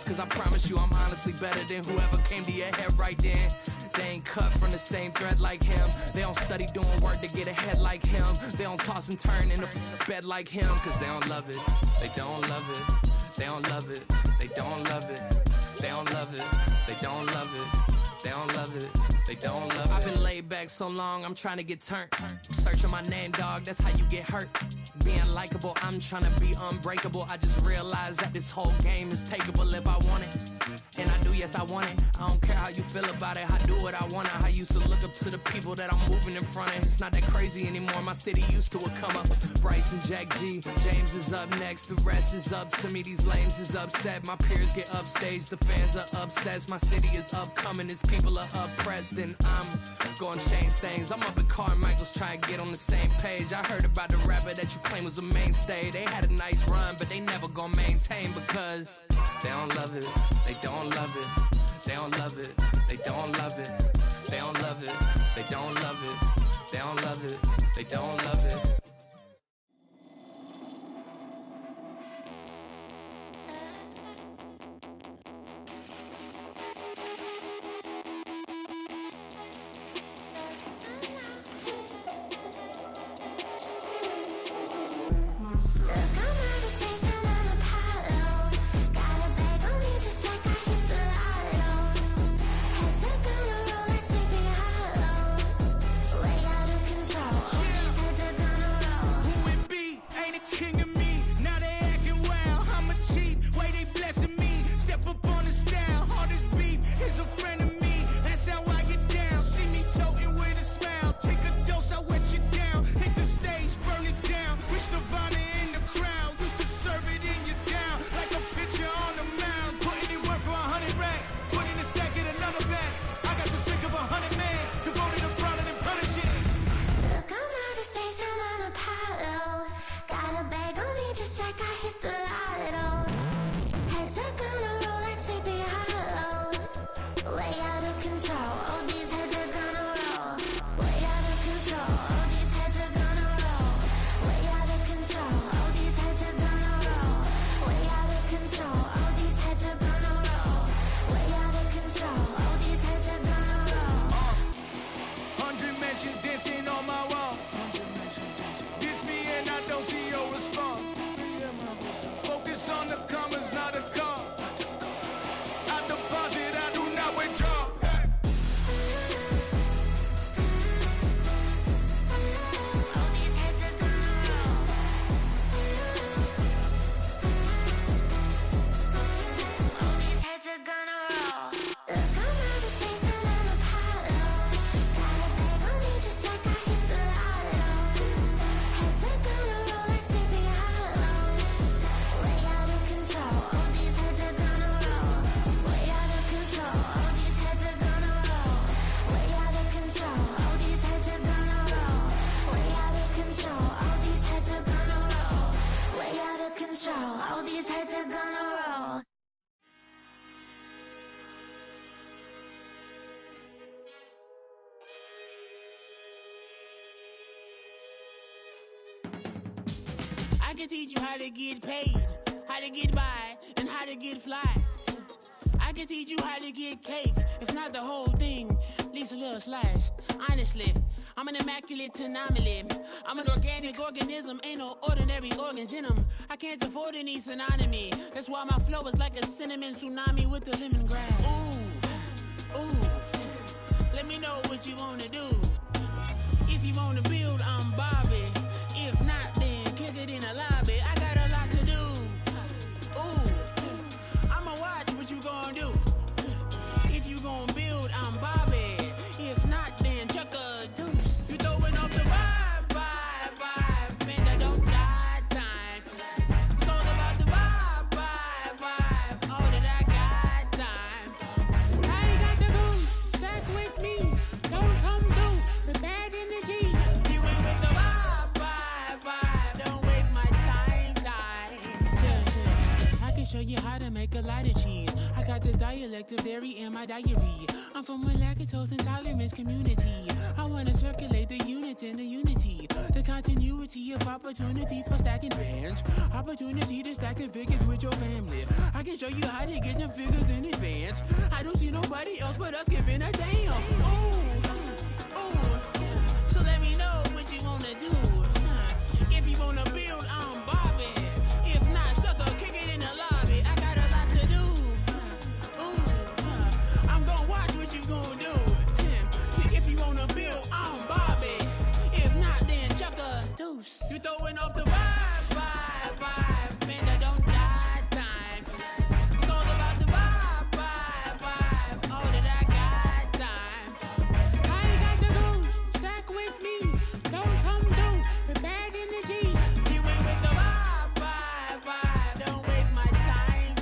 cause I promise you I'm honestly better than whoever came to your head right then. They ain't cut from the same thread like him. They don't study doing work to get ahead like him. They don't toss and turn in the bed like him, cause they don't love it. They don't love it. They don't love it. They don't love it. They don't love it. They don't love it. They don't love it. They don't love it. I've been laid back so long, I'm trying to get turned. Searching my name, dog, that's how you get hurt. Being likable, I'm trying to be unbreakable. I just realized that this whole game is takeable if I want it. And I do, yes, I want it. I don't care how you feel about it. I do what I want. I used to look up to the people that I'm moving in front of. It's not that crazy anymore. My city used to a come up. Bryce and Jack G. James is up next. The rest is up to me. These lames is upset. My peers get upstage. The fans are obsessed. My city is upcoming. His people are oppressed. And I'm gonna change things. I'm up at Carmichael's trying to get on the same page. I heard about the rapper that you claim was a mainstay. They had a nice run, but they never gonna maintain because they don't love it. They don't love it. They don't love it. They don't love it. They don't love it. They don't love it. They don't love it. They don't love it. I can teach you how to get paid, how to get by, and how to get fly. I can teach you how to get cake, if not the whole thing, at least a little slice. Honestly, I'm an immaculate anomaly. I'm an organic organism, ain't no ordinary organs in them. I can't afford any synonymy. That's why my flow is like a cinnamon tsunami with the lemongrass. Ooh, ooh, let me know what you wanna do. If you wanna build, I'm Bobby. If not, then kick it in the lobby. I got a lot to do. Ooh, I'ma watch what you gonna do. If you gonna build, I'm Bobby. If not, then chuck a deuce. You throwing off the vibe, vibe, vibe. Man, I don't die time. It's all about the vibe, vibe, vibe. All that I got time. I ain't got the goose, stack with me. Don't come through the bad energy. You ain't with the vibe, cheese. I got the dialect of dairy in my diary. I'm from a lactose intolerance community. I wanna circulate the units in the unity. The continuity of opportunity for stacking bands. Opportunity to stacking figures with your family. I can show you how to get them figures in advance. I don't see nobody else but us giving a damn. So let me know what you wanna do. If you wanna build, I'm Bobby. If not, sucker, kick it in the lobby. I got a lot to do. I'm gonna watch what you gonna do. See, if you wanna build, I'm Bobby. If not, then chuck a deuce. You throwing off the vibe. Man, I don't die time. It's all about the vibe. All that I got time. I ain't got the goose. Stack with me. Don't come through with bad energy. You ain't with the vibe. Don't waste my time.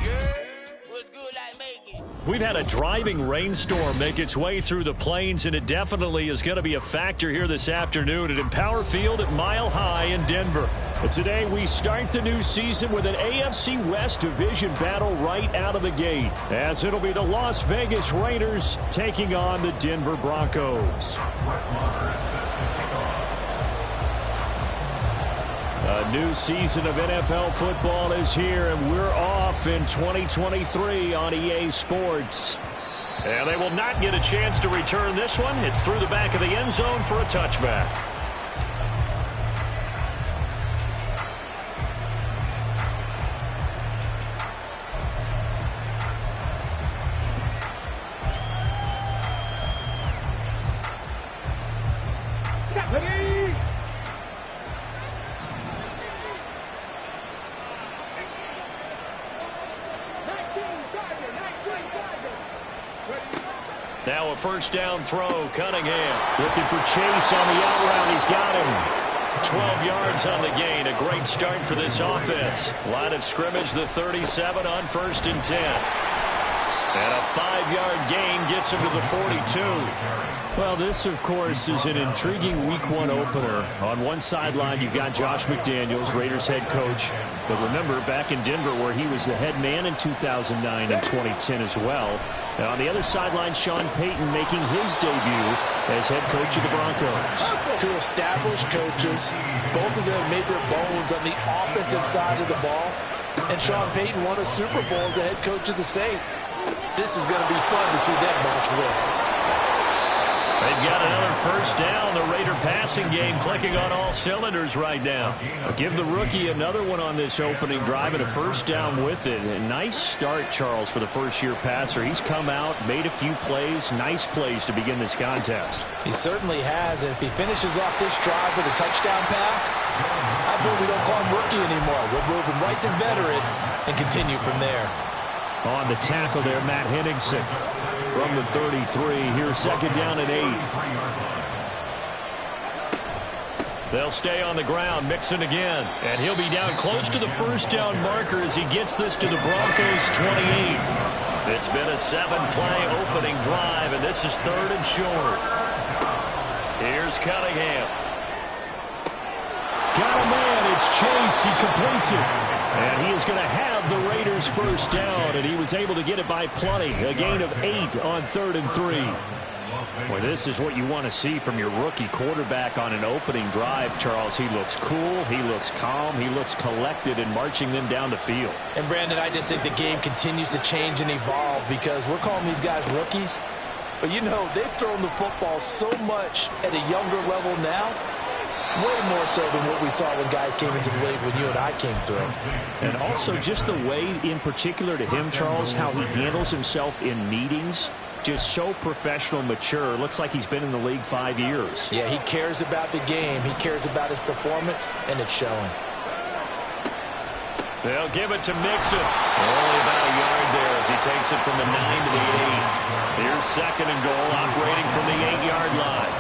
Yeah, what's good like making? We've had a driving rainstorm make its way through the plains, and it definitely is going to be a factor here this afternoon at Empower Field at Mile High in Denver. But today we start the new season with an AFC West division battle right out of the gate, as it'll be the Las Vegas Raiders taking on the Denver Broncos. A new season of NFL football is here, and we're off in 2023 on EA Sports. And they will not get a chance to return this one. It's through the back of the end zone for a touchback. Now a first down throw, Cunningham. Looking for Chase on the out route. He's got him. 12 yards on the gain. A great start for this offense. Line of scrimmage, the 37 on 1st and 10. And a 5-yard gain gets him to the 42. Well, this, of course, is an intriguing Week 1 opener. On one sideline, you've got Josh McDaniels, Raiders head coach. But remember, back in Denver, where he was the head man in 2009 and 2010 as well. And on the other sideline, Sean Payton making his debut as head coach of the Broncos. Two established coaches. Both of them made their bones on the offensive side of the ball. And Sean Payton won a Super Bowl as the head coach of the Saints. This is going to be fun to see them bunch wins. They've got another first down. The Raider passing game clicking on all cylinders right now. Give the rookie another one on this opening drive and a first down with it. A nice start, Charles, for the first-year passer. He's come out, made a few plays, nice plays to begin this contest. He certainly has, and if he finishes off this drive with a touchdown pass, I believe we don't call him rookie anymore. We'll move him right to veteran and continue from there. On the tackle there, Matt Henningsen from the 33. Here's second down and 8. They'll stay on the ground. Mixon again. And he'll be down close to the first down marker as he gets this to the Broncos' 28. It's been a 7-play opening drive, and this is 3rd and short. Here's Cunningham. Got a man. It's Chase. He completes it. And he is going to have the Raiders' first down, and he was able to get it by plenty. A gain of 8 on 3rd and 3. Well, this is what you want to see from your rookie quarterback on an opening drive, Charles. He looks cool, he looks calm, he looks collected in marching them down the field. And, Brandon, I just think the game continues to change and evolve because we're calling these guys rookies. But, you know, they've thrown the football so much at a younger level now. Way more so than what we saw when guys came into the league when you and I came through. And also just the way, in particular to him, Charles, how he handles himself in meetings. Just so professional, mature. Looks like he's been in the league 5 years. Yeah, he cares about the game. He cares about his performance, and it's showing. They'll give it to Mixon. Only about a yard there as he takes it from the 9 to the 8. Here's second and goal, operating from the 8-yard line.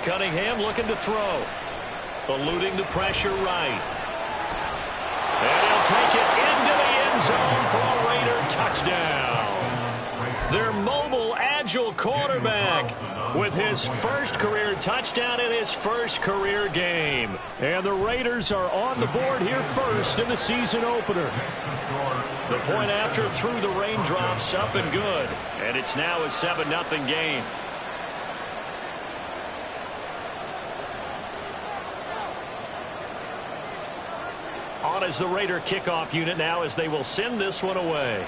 Cunningham looking to throw. Eluding the pressure right. And he'll take it into the end zone for a Raider touchdown. Their mobile, agile quarterback with his first career touchdown in his first career game. And the Raiders are on the board here first in the season opener. The point after through the raindrops, up and good. And it's now a 7-0 game. On as the Raider kickoff unit now as they will send this one away.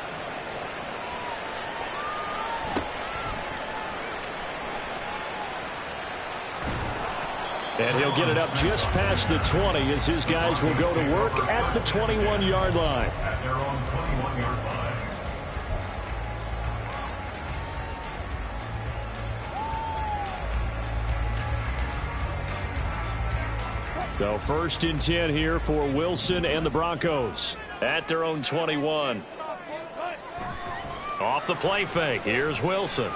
And he'll get it up just past the 20 as his guys will go to work at the 21-yard line. So 1st and 10 here for Wilson and the Broncos at their own 21. Off the play fake. Here's Wilson.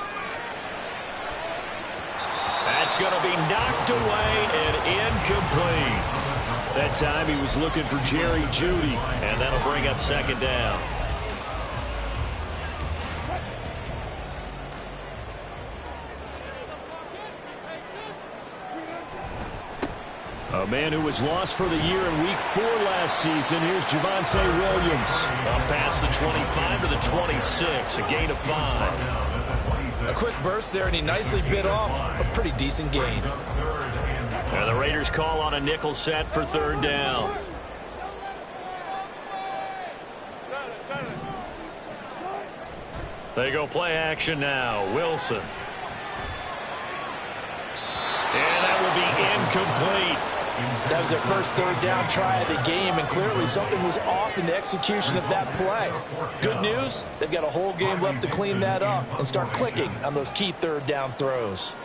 That's going to be knocked away and incomplete. That time he was looking for Jerry Jeudy, and that'll bring up 2nd down. A man who was lost for the year in Week 4 last season. Here's Javonte Williams. Up past the 25 to the 26, a gain of 5. A quick burst there, and he nicely bit off a pretty decent gain. And the Raiders call on a nickel set for 3rd down. They go play action now. Wilson. And that will be incomplete. That was their first 3rd down try of the game, and clearly something was off in the execution of that play. Good news, they've got a whole game left to clean that up and start clicking on those key 3rd down throws.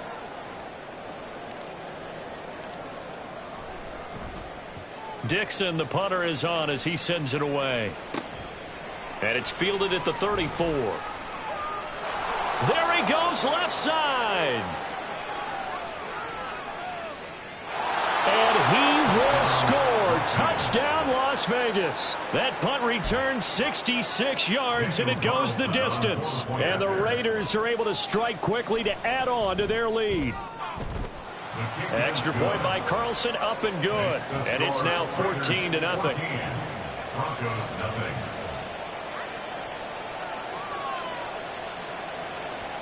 Dixon, the punter, is on as he sends it away. And it's fielded at the 34. There he goes, left side. And he will score. Touchdown, Las Vegas. That punt returned 66 yards, and it goes the distance. And the Raiders are able to strike quickly to add on to their lead. Extra point by Carlson, up and good. And it's now 14-0.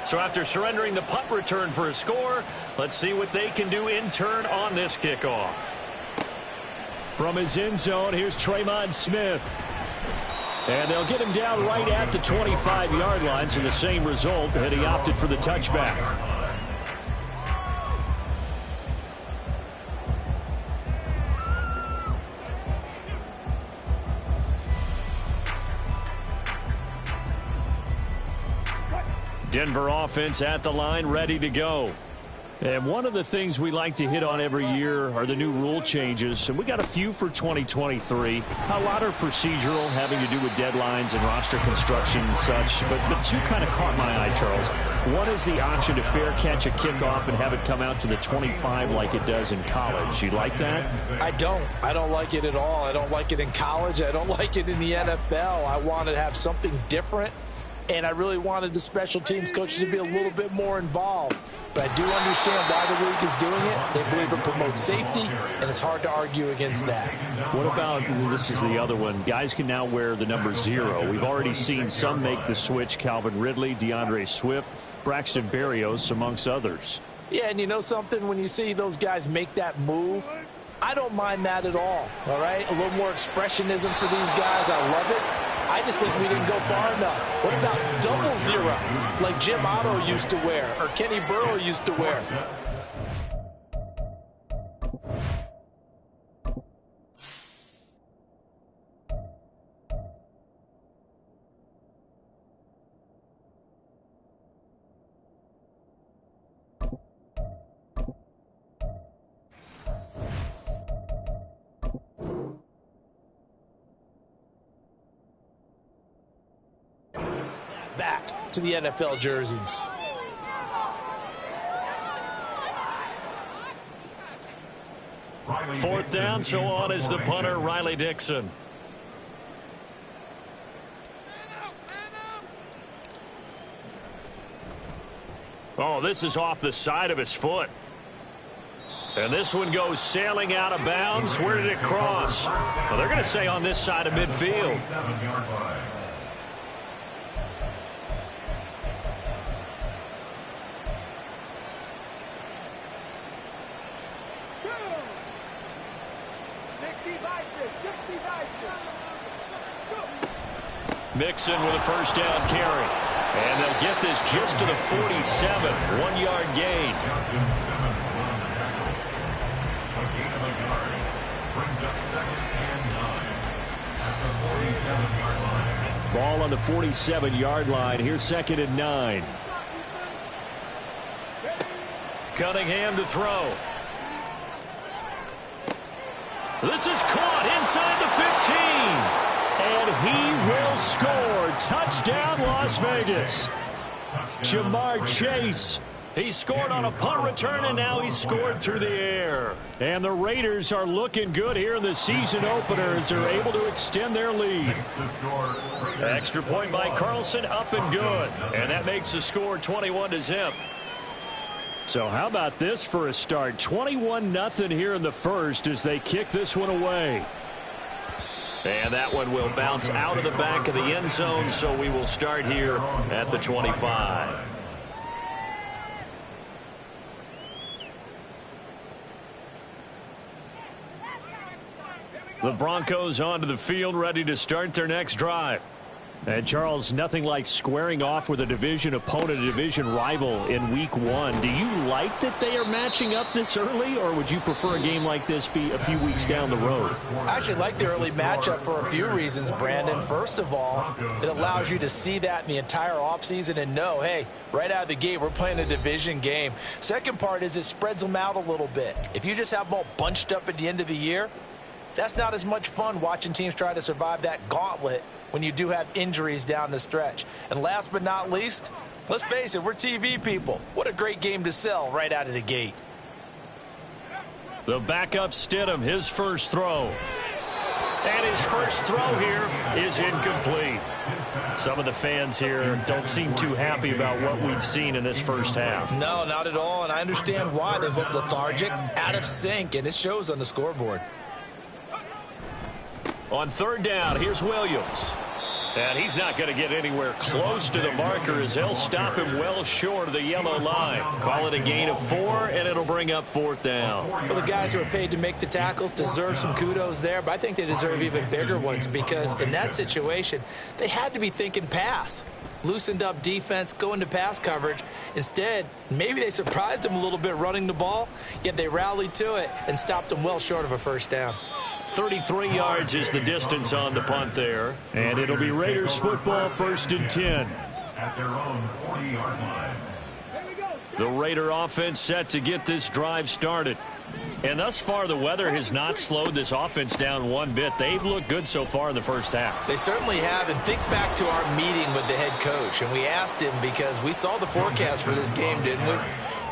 So after surrendering the punt return for a score, let's see what they can do in turn on this kickoff. From his end zone, here's Tremon Smith. And they'll get him down right at the 25-yard line, so the same result, and he opted for the touchback. Denver offense at the line, ready to go. And one of the things we like to hit on every year are the new rule changes, and we got a few for 2023. A lot are procedural, having to do with deadlines and roster construction and such, but two kind of caught my eye, Charles. One is the option to fair catch a kickoff and have it come out to the 25 like it does in college. You like that? I don't like it at all. I don't like it in college. I don't like it in the NFL. I want to have something different. And I really wanted the special teams coaches to be a little bit more involved. But I do understand why the league is doing it. They believe it promotes safety, and it's hard to argue against that. What about, this is the other one, guys can now wear the number 0. We've already seen some make the switch, Calvin Ridley, DeAndre Swift, Braxton Berrios, amongst others. Yeah, and you know something? When you see those guys make that move, I don't mind that at all right? A little more expressionism for these guys. I love it. I just think we didn't go far enough. What about 00 like Jim Otto used to wear or Kenny Burrow used to wear? Back to the NFL jerseys. Fourth down, so on is the punter, Riley Dixon. Oh, this is off the side of his foot. And this one goes sailing out of bounds. Where did it cross? Well, they're going to say on this side of midfield. Mixon with a first down carry. And they'll get this just to the 47. 1-yard gain. Ball on the 47-yard line. Here's 2nd and 9. Cunningham to throw. This is caught inside the 15. And he will score. Touchdown, Las Vegas. Jamar Chase. He scored on a punt return, and now he's scored through the air. And the Raiders are looking good here in the season opener as they're able to extend their lead. Extra point by Carlson, up and good. And that makes the score 21-0. So how about this for a start? 21-0 here in the first as they kick this one away. And that one will bounce out of the back of the end zone, so we will start here at the 25. The Broncos onto the field, ready to start their next drive. And Charles, nothing like squaring off with a division opponent, a division rival in week 1. Do you like that they are matching up this early, or would you prefer a game like this be a few weeks down the road? I actually like the early matchup for a few reasons, Brandon. First of all, it allows you to see that in the entire offseason and know, hey, right out of the gate, we're playing a division game. Second part is it spreads them out a little bit. If you just have them all bunched up at the end of the year, that's not as much fun watching teams try to survive that gauntlet when you do have injuries down the stretch. And last but not least, let's face it, we're TV people. What a great game to sell right out of the gate. The backup Stidham, his first throw. And his first throw here is incomplete. Some of the fans here don't seem too happy about what we've seen in this first half. No, not at all, and I understand why. They look lethargic, out of sync, and it shows on the scoreboard. On 3rd down, here's Williams. And he's not going to get anywhere close to the marker as they'll stop him well short of the yellow line. Call it a gain of 4, and it'll bring up 4th down. Well, the guys who are paid to make the tackles deserve some kudos there, but I think they deserve even bigger ones because in that situation, they had to be thinking pass. Loosened up defense, going to pass coverage. Instead, maybe they surprised him a little bit running the ball, yet they rallied to it and stopped him well short of a first down. 33 yards is the distance on the punt there. And it'll be Raiders football, 1st and 10. At their own 40-yard line. The Raider offense set to get this drive started. And thus far, the weather has not slowed this offense down one bit. They've looked good so far in the first half. They certainly have. And think back to our meeting with the head coach. And we asked him because we saw the forecast for this game, didn't we?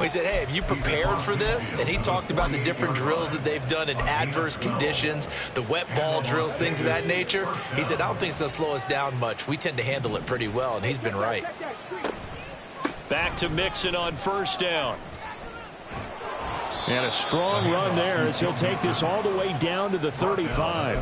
We said, hey, have you prepared for this? And he talked about the different drills that they've done in adverse conditions, the wet ball drills, things of that nature. He said, I don't think it's going to slow us down much. We tend to handle it pretty well, and he's been right. Back to Mixon on 1st down. And a strong run there as he'll take this all the way down to the 35.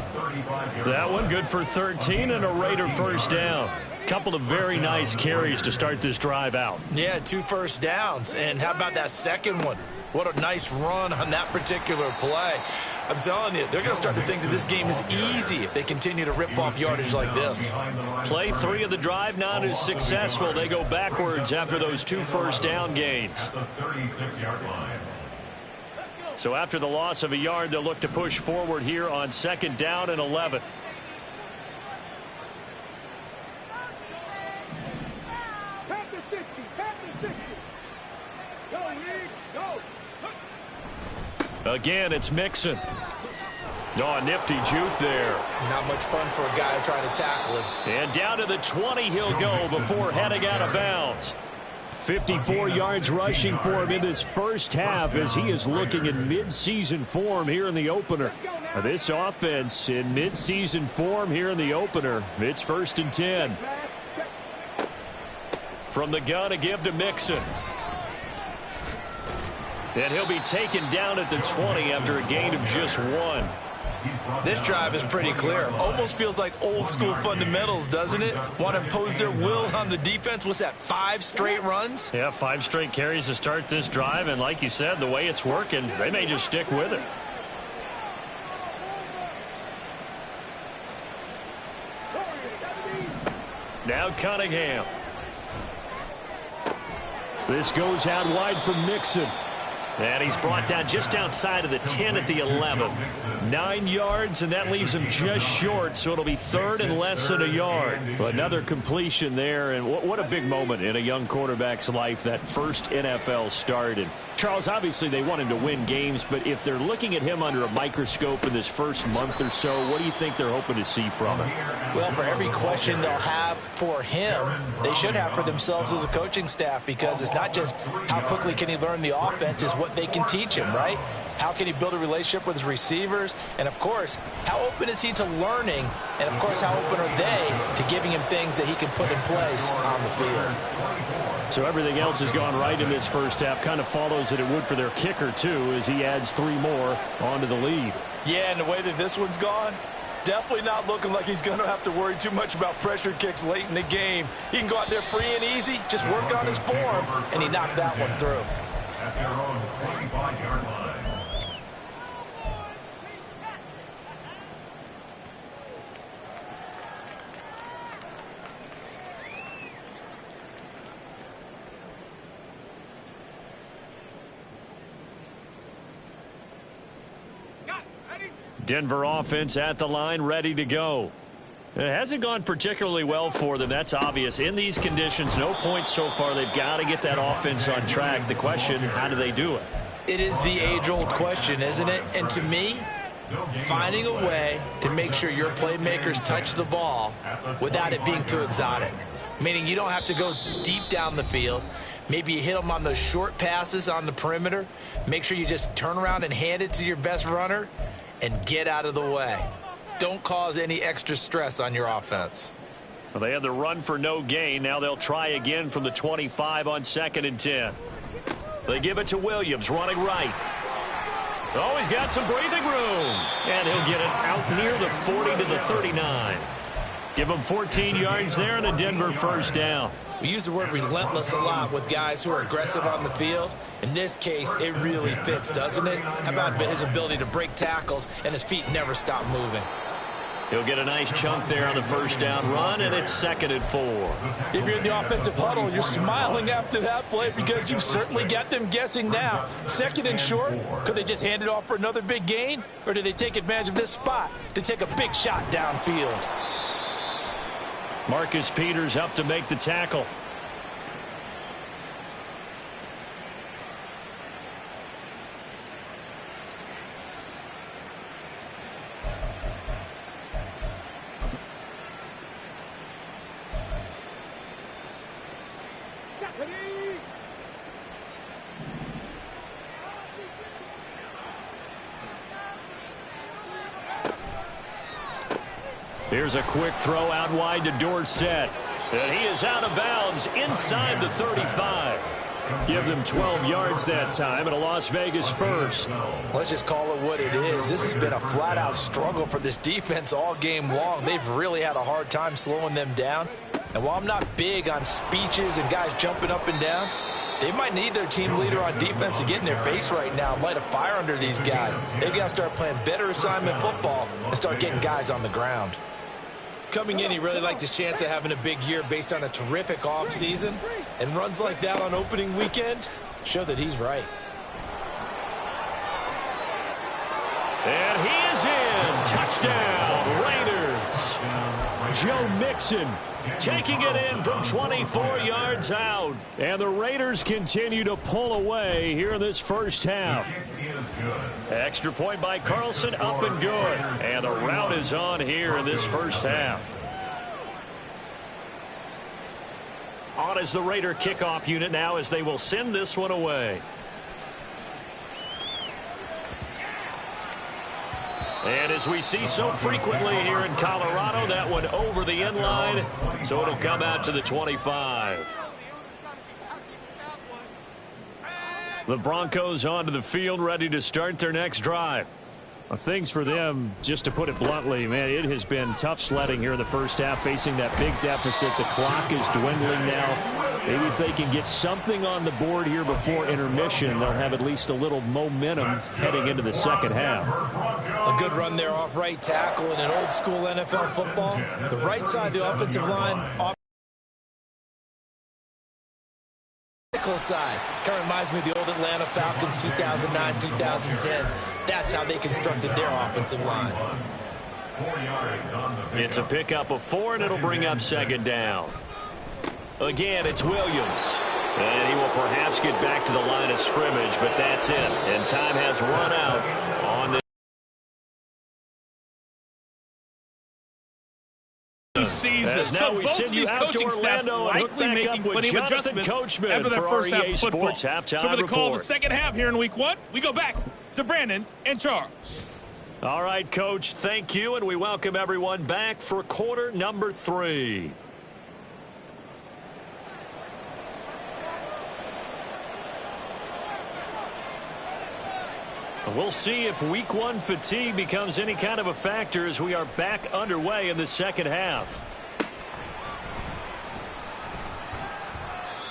That one good for 13 and a Raider first down. Couple of very nice carries to start this drive out. Yeah, 2 first downs. And how about that second one? What a nice run on that particular play. I'm telling you, they're going to start to think that this game is easy if they continue to rip off yardage like this. Play 3 of the drive not as successful. They go backwards after those 2 first down gains. So after the loss of a yard, they'll look to push forward here on 2nd down and 11. Again, it's Mixon. Oh, a nifty juke there. Not much fun for a guy trying to tackle him. And down to the 20 he'll go before heading out of bounds. 54 yards rushing for him in this first half as he is looking in mid-season form here in the opener. This offense in mid-season form here in the opener. It's 1st and 10. From the gun, a give to Mixon. And he'll be taken down at the 20 after a gain of just 1. This drive is pretty clear. Almost feels like old school fundamentals, doesn't it? Want to impose their will on the defense. What's that, 5 straight runs? Yeah, 5 straight carries to start this drive. And like you said, the way it's working, they may just stick with it. Now Cunningham. This goes out wide for Mixon. And he's brought down just outside of the 10 at the 11. 9 yards, and that leaves him just short, so it'll be 3rd and less than a yard. Another completion there, and what a big moment in a young quarterback's life, that first NFL start. And Charles, obviously they want him to win games, but if they're looking at him under a microscope in this first month or so, what do you think they're hoping to see from him? Well, for every question they'll have for him, they should have for themselves as a coaching staff, because it's not just how quickly can he learn the offense, it's what they can teach him, right? How can he build a relationship with his receivers? And, of course, how open is he to learning? And, of course, how open are they to giving him things that he can put in place on the field? So everything else has gone right in this first half. Kind of follows that it would for their kicker, too, as he adds 3 more onto the lead. Yeah, and the way that this one's gone, definitely not looking like he's going to have to worry too much about pressure kicks late in the game. He can go out there free and easy, just work on his form, and he knocked that one through. At their own 25-yard line. Denver offense at the line, ready to go. It hasn't gone particularly well for them. That's obvious. In these conditions, no points so far. They've got to get that offense on track. The question, how do they do it? It is the age-old question, isn't it? And to me, finding a way to make sure your playmakers touch the ball without it being too exotic. Meaning you don't have to go deep down the field. Maybe you hit them on those short passes on the perimeter. Make sure you just turn around and hand it to your best runner and get out of the way. Don't cause any extra stress on your offense. Well, they had the run for no gain. Now they'll try again from the 25 on 2nd and 10. They give it to Williams, running right. Oh, he's got some breathing room. And he'll get it out near the 40 to the 39. Give him 14 yards there and a Denver first down. We use the word relentless a lot with guys who are aggressive on the field. In this case, it really fits, doesn't it? How about his ability to break tackles and his feet never stop moving? He'll get a nice chunk there on the first down run, and it's 2nd and 4. If you're in the offensive huddle, you're smiling after that play because you've certainly got them guessing now. 2nd and short, could they just hand it off for another big gain? Or do they take advantage of this spot to take a big shot downfield? Marcus Peters up to make the tackle. Here's a quick throw out wide to Dorsett. And he is out of bounds inside the 35. Give them 12 yards that time and a Las Vegas first. Let's just call it what it is. This has been a flat-out struggle for this defense all game long. They've really had a hard time slowing them down. And while I'm not big on speeches and guys jumping up and down, they might need their team leader on defense to get in their face right now and light a fire under these guys. They've got to start playing better assignment football and start getting guys on the ground. Coming in, he really liked his chance of having a big year based on a terrific offseason. And runs like that on opening weekend show that he's right. And he is in. Touchdown, Raiders. Joe Mixon taking it in from 24 yards out. And the Raiders continue to pull away here in this first half. Extra point by Carlson, up and good. And the route is on here in this first half. On is the Raider kickoff unit now as they will send this one away. And as we see so frequently here in Colorado, that one over the end line, so it'll come out to the 25. The Broncos onto the field, ready to start their next drive. Well, things for them, just to put it bluntly, man, it has been tough sledding here in the first half, facing that big deficit. The clock is dwindling now. Maybe if they can get something on the board here before intermission, they'll have at least a little momentum heading into the second half. A good run there off right tackle in an old-school NFL football. The right side of the offensive line, side. Kind of reminds me of the old Atlanta Falcons 2009, 2010. That's how they constructed their offensive line. It's a pickup of 4, and it'll bring up second down. Again, it's Williams. And he will perhaps get back to the line of scrimmage, but that's it. And time has run out on the season. So both of these coaching staffs likely making plenty of adjustments after their first half of football. So for the call of the second half here in week 1, we go back to Brandon and Charles. All right, Coach, thank you, and we welcome everyone back for quarter number 3. We'll see if week 1 fatigue becomes any kind of a factor as we are back underway in the second half.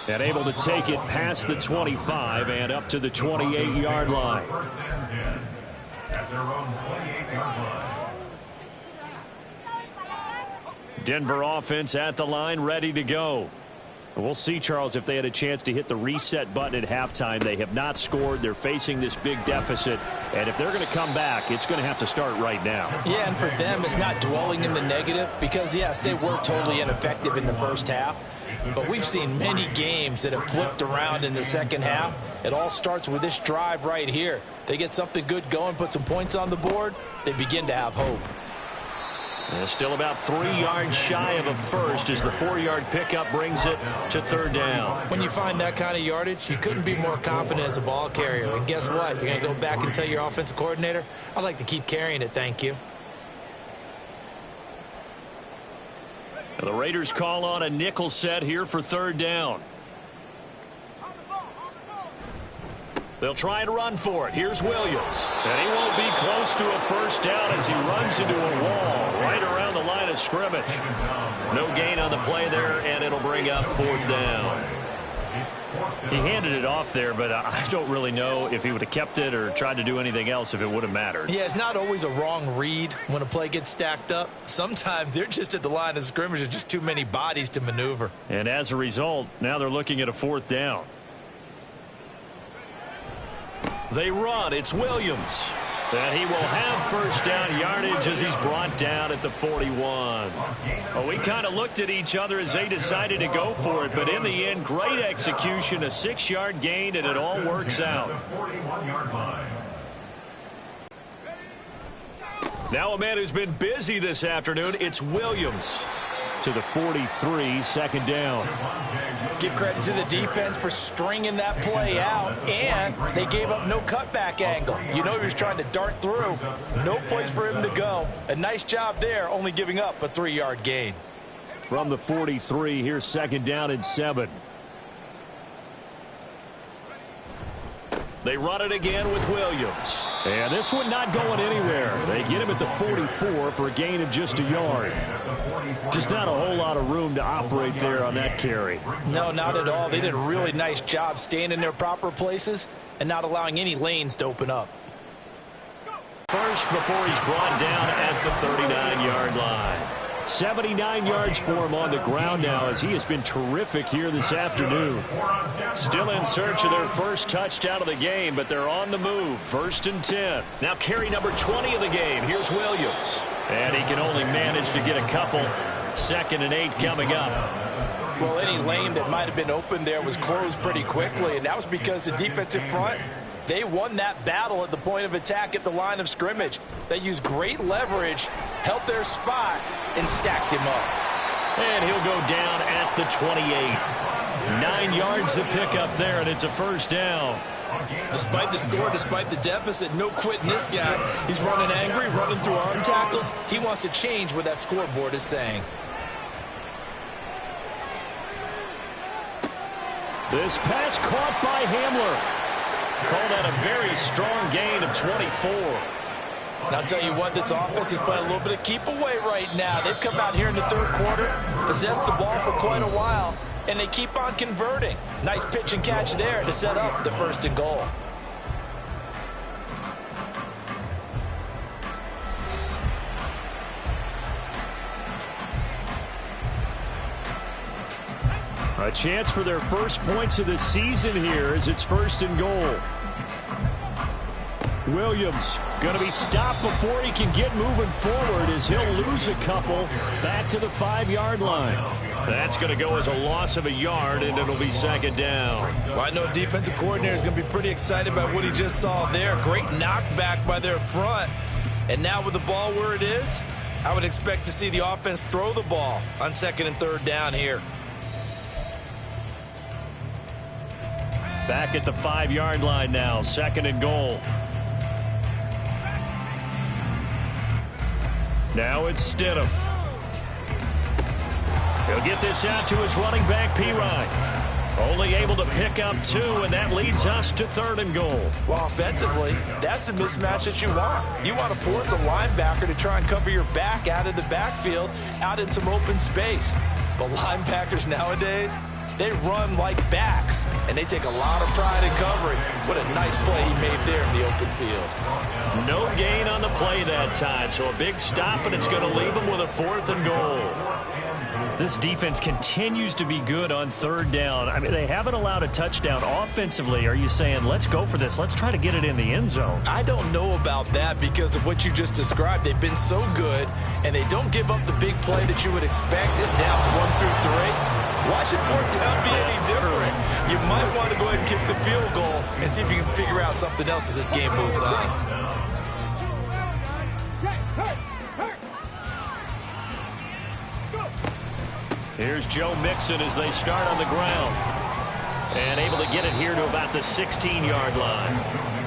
And able to take it past the 25 and up to the 28-yard line. First and 10 at their own 28-yard line. Denver offense at the line, ready to go. We'll see, Charles, if they had a chance to hit the reset button at halftime. They have not scored. They're facing this big deficit. And if they're going to come back, it's going to have to start right now. Yeah, and for them, it's not dwelling in the negative because, yes, they were totally ineffective in the first half. But we've seen many games that have flipped around in the second half. It all starts with this drive right here. They get something good going, put some points on the board, they begin to have hope. And still about 3 yards shy of a first as the 4-yard pickup brings it to third down. When you find that kind of yardage, you couldn't be more confident as a ball carrier. And guess what? You're going to go back and tell your offensive coordinator, I'd like to keep carrying it, thank you. And the Raiders call on a nickel set here for third down. They'll try and run for it. Here's Williams. And he won't be close to a first down as he runs into a wall right around the line of scrimmage. No gain on the play there, and it'll bring up fourth down. He handed it off there, but I don't really know if he would have kept it or tried to do anything else if it would have mattered. Yeah, it's not always a wrong read when a play gets stacked up. Sometimes they're just at the line of scrimmage. There's just too many bodies to maneuver. And as a result, now they're looking at a fourth down. They run. It's Williams. And he will have first down yardage as he's brought down at the 41. Well, we kind of looked at each other as they decided to go for it, but in the end, great execution, a 6-yard gain, and it all works out. Now a man who's been busy this afternoon, it's Williams. To the 43, second down. Give credit to the defense for stringing that play out, and they gave up no cutback angle. You know he was trying to dart through. No place for him to go. A nice job there, only giving up a 3-yard gain. From the 43, here's second down and 7. They run it again with Williams. And this one not going anywhere. They get him at the 44 for a gain of just a yard. Just not a whole lot of room to operate there on that carry. No, not at all. They did a really nice job staying in their proper places and not allowing any lanes to open up. First before he's brought down at the 39-yard line. 79 yards for him on the ground now as he has been terrific here this afternoon. Still in search of their first touchdown of the game, but they're on the move. First and 10. Now carry number 20 of the game. Here's Williams. And he can only manage to get a couple. Second and 8 coming up. Well, any lane that might have been open there was closed pretty quickly, and that was because the defensive front, they won that battle at the point of attack at the line of scrimmage. They used great leverage, held their spot, and stacked him up. And he'll go down at the 28. 9 yards to pick up there, and it's a first down. Despite the score, despite the deficit, no quitting this guy. He's running angry, running through arm tackles. He wants to change what that scoreboard is saying. This pass caught by Hamler. Call that a very strong gain of 24. And I'll tell you what, this offense is playing a little bit of keep away right now. They've come out here in the third quarter, possessed the ball for quite a while, and they keep on converting. Nice pitch and catch there to set up the 1st and goal. A chance for their first points of the season here as it's 1st and goal. Williams going to be stopped before he can get moving forward as he'll lose a couple back to the 5-yard line. That's going to go as a loss of a yard, and it'll be 2nd down. Well, I know defensive coordinator is going to be pretty excited about what he just saw there. Great knockback by their front. And now with the ball where it is, I would expect to see the offense throw the ball on 2nd and 3rd down here. Back at the 5-yard line now, 2nd and goal. Now it's Stidham. He'll get this out to his running back, Pirine. Only able to pick up 2, and that leads us to 3rd and goal. Well, offensively, that's the mismatch that you want. You want to force a linebacker to try and cover your back out of the backfield, out in some open space. But linebackers nowadays, they run like backs, and they take a lot of pride in covering. What a nice play he made there in the open field. No gain on the play that time, so a big stop, and it's going to leave him with a 4th and goal. This defense continues to be good on 3rd down. I mean, they haven't allowed a touchdown. Offensively, are you saying, let's go for this, let's try to get it in the end zone? I don't know about that because of what you just described. They've been so good, and they don't give up the big play that you would expect in downs 1 through 3. Why should 4th down be any different? You might want to go ahead and kick the field goal and see if you can figure out something else as this game moves on. Here's Joe Mixon as they start on the ground. And able to get it here to about the 16-yard line.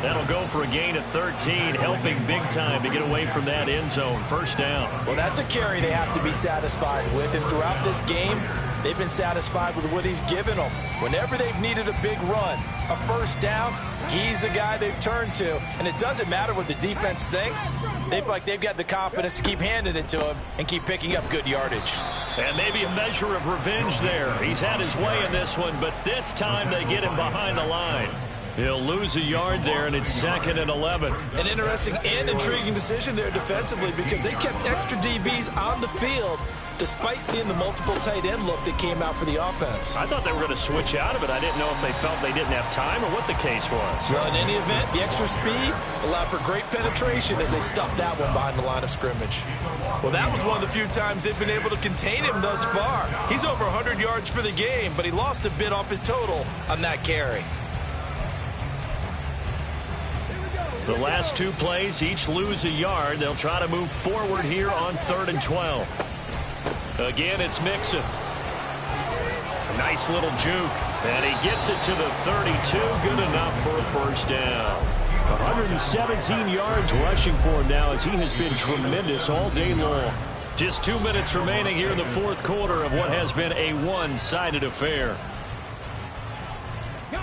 That'll go for a gain of 13, helping big time to get away from that end zone. 1st down. Well, that's a carry they have to be satisfied with. And throughout this game, they've been satisfied with what he's given them. Whenever they've needed a big run, a 1st down, he's the guy they've turned to. And it doesn't matter what the defense thinks. They feel like they've got the confidence to keep handing it to him and keep picking up good yardage. And maybe a measure of revenge there. He's had his way in this one, but this time they get him behind the line. He'll lose a yard there, and it's 2nd and 11. An interesting and intriguing decision there defensively because they kept extra DBs on the field despite seeing the multiple tight end look that came out for the offense. I thought they were going to switch out of it. I didn't know if they felt they didn't have time or what the case was. Well, in any event, the extra speed allowed for great penetration as they stuffed that one behind the line of scrimmage. Well, that was one of the few times they've been able to contain him thus far. He's over 100 yards for the game, but he lost a bit off his total on that carry. The last 2 plays each lose a yard. They'll try to move forward here on 3rd and 12. Again, it's Mixon. Nice little juke. And he gets it to the 32. Good enough for a 1st down. 117 yards rushing for him now as he has been tremendous all day long. Just 2 minutes remaining here in the 4th quarter of what has been a one-sided affair.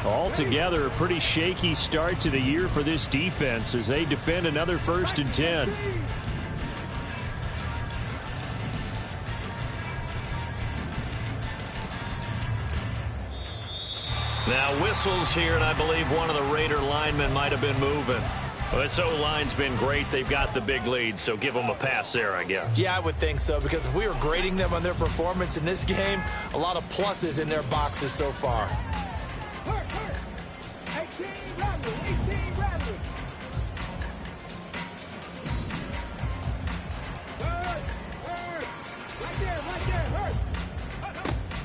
Altogether, a pretty shaky start to the year for this defense as they defend another 1st and 10. Now whistles here, and I believe one of the Raider linemen might have been moving. Well, this O-line's been great. They've got the big lead, so give them a pass there, I guess. Yeah, I would think so, because if we were grading them on their performance in this game, a lot of pluses in their boxes so far.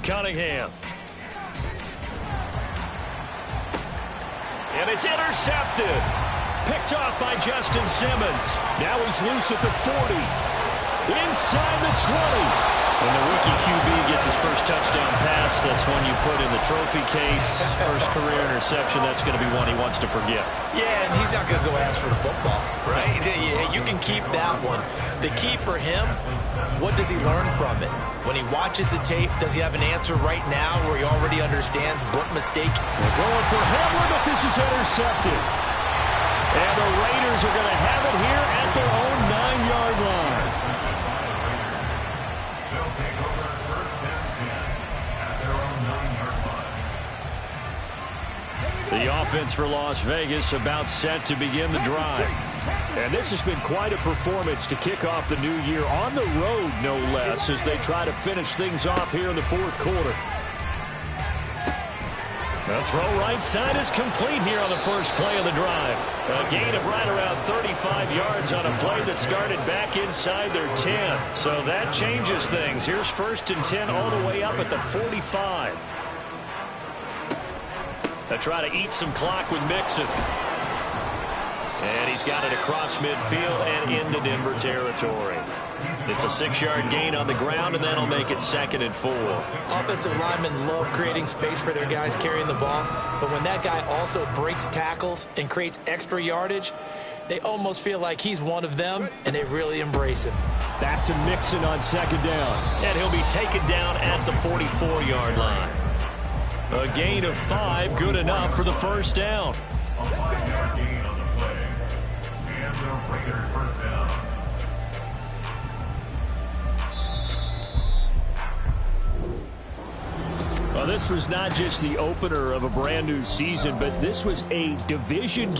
Cunningham. And it's intercepted. Picked off by Justin Simmons. Now he's loose at the 40. Inside the 20. When the rookie QB gets his first touchdown pass, that's one you put in the trophy case. First career interception, that's going to be one he wants to forget. Yeah, and he's not going to go ask for the football, right? You can keep that one. The key for him, what does he learn from it? When he watches the tape, does he have an answer right now where he already understands what mistake? They're going for Hamler, but this is intercepted. And the Raiders are going to have it here at their own 9-yard line. They'll take over first and 10 at their own 9-yard line. The offense for Las Vegas about set to begin the drive. And this has been quite a performance to kick off the new year on the road, no less, as they try to finish things off here in the fourth quarter. The throw right side is complete here on the first play of the drive. A gain of right around 35 yards on a play that started back inside their 10. So that changes things. Here's first and 10 all the way up at the 45. They try to eat some clock with Mixon. And he's got it across midfield and into Denver territory. It's a 6-yard gain on the ground, and that'll make it 2nd and 4. Offensive linemen love creating space for their guys carrying the ball, but when that guy also breaks tackles and creates extra yardage, they almost feel like he's one of them, and they really embrace him. Back to Mixon on 2nd down. And he'll be taken down at the 44-yard line. A gain of 5, good enough for the first down. A 5-yard gain on the play. And the Raiders first down. Well, this was not just the opener of a brand new season, but this was a division